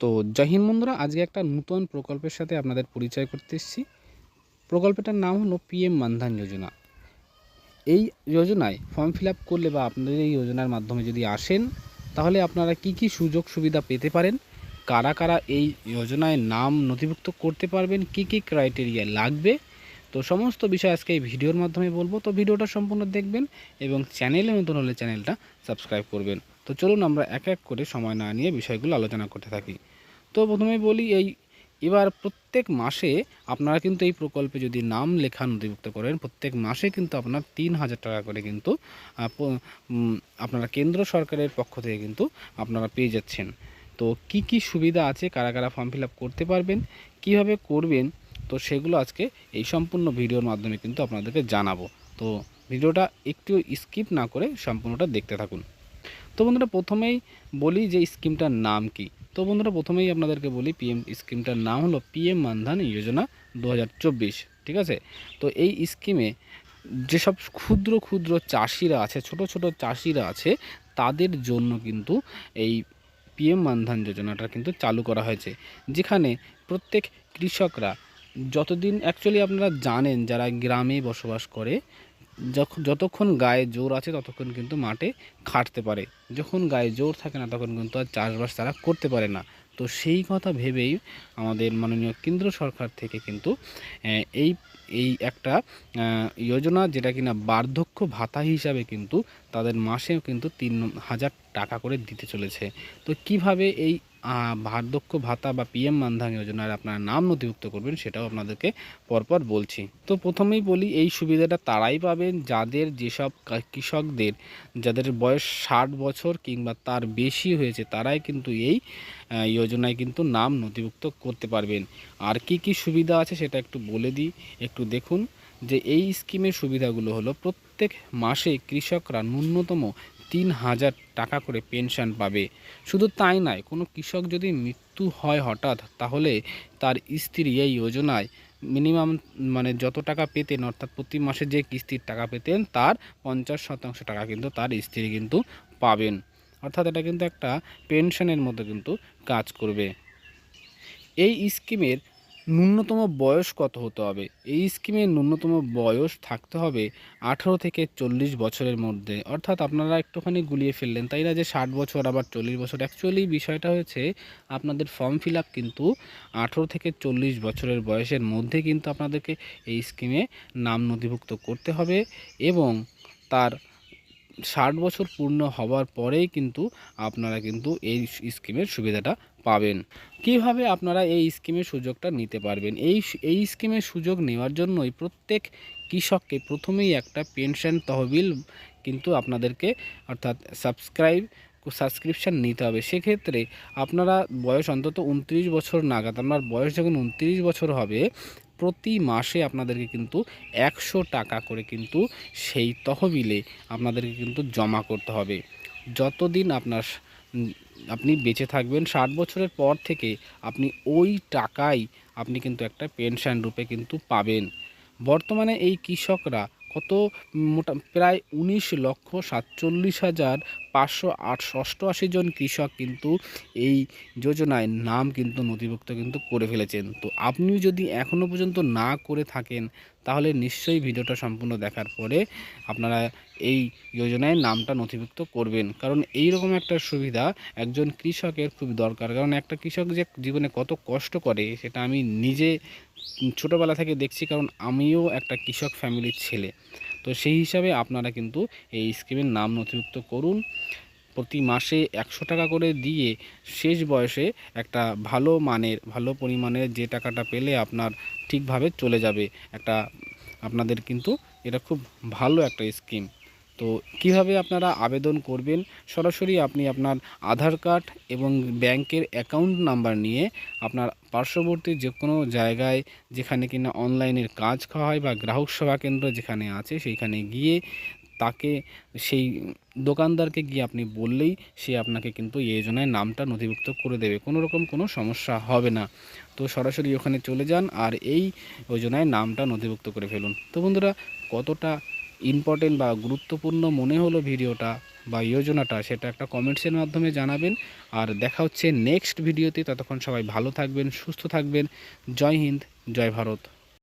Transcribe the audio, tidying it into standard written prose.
তো জয় হিন্দ বন্ধুরা, আজকে একটা নতুন প্রকল্পের সাথে আপনাদের পরিচয় করতে এসেছি। প্রকল্পটার নাম হলো পিএম মানধান যোজনা। এই যোজনায় ফর্ম ফিল আপ করলে বা আপনাদের এই যোজনার মাধ্যমে যদি আসেন, তাহলে আপনারা কি কি সুযোগ সুবিধা পেতে পারেন, কারা কারা এই যোজনায় নাম নথিভুক্ত করতে পারবেন, কি কি ক্রাইটেরিয়া লাগবে, তো সমস্ত বিষয় আজকে এই ভিডিওর মাধ্যমে বলবো। তো ভিডিওটা সম্পূর্ণ দেখবেন এবং চ্যানেলে নতুন হলে চ্যানেলটা সাবস্ক্রাইব করবেন। তো চলুন আমরা এক এক করে সময় না নিয়ে বিষয়গুলো আলোচনা করতে থাকি। তো প্রথমে বলি, এবার প্রত্যেক মাসে আপনারা কিন্তু এই প্রকল্পে যদি নাম লেখা নথিভুক্ত করেন, প্রত্যেক মাসে কিন্তু আপনার 3,000 টাকা করে কিন্তু আপনারা কেন্দ্র সরকারের পক্ষ থেকে কিন্তু আপনারা পেয়ে যাচ্ছেন। তো কি কি সুবিধা আছে, কারা কারা ফর্ম ফিল আপ করতে পারবেন, কিভাবে করবেন, তো সেগুলো আজকে এই সম্পূর্ণ ভিডিওর মাধ্যমে কিন্তু আপনাদেরকে জানাবো। তো ভিডিওটা একটু স্কিপ না করে সম্পূর্ণটা দেখতে থাকুন। তো বন্ধুরা, প্রথমেই বলি যে স্কিমটার নাম কি। তো বন্ধুরা, প্রথমেই আপনাদেরকে বলি স্কিমটার নাম হলো পিএম মানধান যোজনা 2024। ঠিক আছে। তো এই স্কিমে যেসব ক্ষুদ্র ক্ষুদ্র চাষিরা আছে, ছোট ছোট চাষিরা আছে, তাদের জন্য কিন্তু এই পিএম মানধান যোজনাটা কিন্তু চালু করা হয়েছে, যেখানে প্রত্যেক কৃষকরা যতদিন অ্যাকচুয়ালি আপনারা জানেন, যারা গ্রামে বসবাস করে, যতক্ষণ গায়ে জোর আছে ততক্ষণ কিন্তু মাঠে খাটতে পারে, যখন গায়ে জোর থাকে না তখন কিন্তু আর চাষবাস তারা করতে পারে না। তো সেই কথা ভেবেই আমাদের মাননীয় কেন্দ্র সরকার থেকে কিন্তু এই এই একটা যোজনা, যেটা কিনা বার্ধক্য ভাতা হিসাবে কিন্তু তাদের মাসে কিন্তু 3,000 টাকা করে দিতে চলেছে। তো কিভাবে এই বার্ধক্য ভাতা বা পিএম মানধান যোজনার আপনারা নাম নথিভুক্ত করবেন, সেটাও আপনাদেরকে পরপর বলছি। তো প্রথমেই বলি, এই সুবিধাটা তারাই পাবেন যেসব কৃষকদের যাদের বয়স 60 বছর কিংবা তার বেশি হয়েছে, তারাই কিন্তু এই যোজনায় কিন্তু নাম নথিভুক্ত করতে পারবেন। আর কি কি সুবিধা আছে সেটা একটু বলে দিই, একটু দেখুন। যে এই স্কিমের সুবিধাগুলো হলো, প্রত্যেক মাসে কৃষকরা ন্যূনতম 3,000 টাকা করে পেনশন পাবে। শুধু তাই নয়, কোনো কৃষক যদি মৃত্যু হয় হঠাৎ, তাহলে তার স্ত্রী এই যোজনায় মিনিমাম মানে যত টাকা পেতেন, অর্থাৎ প্রতি মাসে যে কিস্তির টাকা পেতেন, তার 50% টাকা কিন্তু তার স্ত্রী কিন্তু পাবেন। অর্থাৎ এটা কিন্তু একটা পেনশনের মতো কিন্তু কাজ করবে। এই স্কিমের ন্যূনতম বয়স কত হতে হবে? এই স্কিমের ন্যূনতম বয়স থাকতে হবে 18 থেকে 40 বছরের মধ্যে। অর্থাৎ আপনারা একটুখানি গুলিয়ে ফেললেন, তাই না, যে 60 বছর আবার 40 বছর। অ্যাকচুয়ালি বিষয়টা হয়েছে, আপনাদের ফর্ম ফিল আপ কিন্তু 18 থেকে 40 বছরের বয়সের মধ্যে কিন্তু আপনাদেরকে এই স্কিমে নাম নথিভুক্ত করতে হবে, এবং তার 60 বছর পূর্ণ হওয়ার পরেই কিন্তু আপনারা কিন্তু এই স্কিমের সুবিধাটা পাবেন। কিভাবে আপনারা এই স্কিমের সুযোগটা নিতে পারবেন? এই স্কিমের সুযোগ নেওয়ার জন্যই প্রত্যেক কৃষককে প্রথমেই একটা পেনশন তহবিল কিন্তু আপনাদেরকে, অর্থাৎ সাবস্ক্রিপশান নিতে হবে। সেক্ষেত্রে আপনারা বয়স অন্তত 29 বছর নাগাদ, আপনার বয়স যখন 29 বছর হবে, প্রতি মাসে আপনাদেরকে কিন্তু 100 টাকা করে কিন্তু সেই তহবিলে আপনাদেরকে কিন্তু জমা করতে হবে। যতদিন আপনি বেঁচে থাকবেন, 60 বছরের পর থেকে আপনি ওই টাকাই আপনি কিন্তু একটা পেনশন রূপে কিন্তু পাবেন। বর্তমানে এই কৃষকরা প্রায় 19,47,588 জন কৃষক কিন্তু এই যোজনায় নাম কিন্তু নথিভুক্ত কিন্তু করে ফেলেছেন। তো আপনিও যদি এখনও পর্যন্ত না করে থাকেন, তাহলে নিশ্চয়ই ভিডিওটা সম্পূর্ণ দেখার পরে আপনারা এই যোজনায় নামটা নথিভুক্ত করবেন। কারণ এই রকম একটা সুবিধা একজন কৃষকের খুব দরকার। কারণ একটা কৃষক যে জীবনে কত কষ্ট করে, সেটা আমি নিজে ছোটোবেলা থেকে দেখছি, কারণ আমিও একটা কৃষক ফ্যামিলির ছেলে। তো সেই হিসাবে আপনারা কিন্তু এই স্কিমের নাম নথিভুক্ত করুন। প্রতি মাসে 100 টাকা করে দিয়ে শেষ বয়সে একটা ভালো পরিমাণের যে টাকাটা পেলে আপনার ঠিকভাবে চলে যাবে। আপনাদের কিন্তু এটা খুব ভালো একটা স্কিম। তো কিভাবে আপনারা আবেদন করবেন? সরাসরি আপনি আপনার আধার কার্ড এবং ব্যাংকের অ্যাকাউন্ট নাম্বার নিয়ে আপনার পার্শ্ববর্তী যে কোনো জায়গায়, যেখানে কিনা অনলাইনের কাজ খাওয়া হয় বা গ্রাহক সেবা কেন্দ্র যেখানে আছে, সেইখানে গিয়ে তাকে, সেই দোকানদারকে গিয়ে আপনি বললেই সে আপনাকে কিন্তু এই যোজনায় নামটা নথিভুক্ত করে দেবে। কোনো রকম কোনো সমস্যা হবে না। তো সরাসরি ওখানে চলে যান আর এই যোজনায় নামটা নথিভুক্ত করে ফেলুন। তো বন্ধুরা, কতটা ইম্পর্টেন্ট বা গুরুত্বপূর্ণ মনে হলো ভিডিওটা বা যোজনাটা, সেটা একটা কমেন্টসের মাধ্যমে জানাবেন। আর দেখা হচ্ছে নেক্সট ভিডিওতে। ততক্ষণ সবাই ভালো থাকবেন, সুস্থ থাকবেন। জয় হিন্দ, জয় ভারত।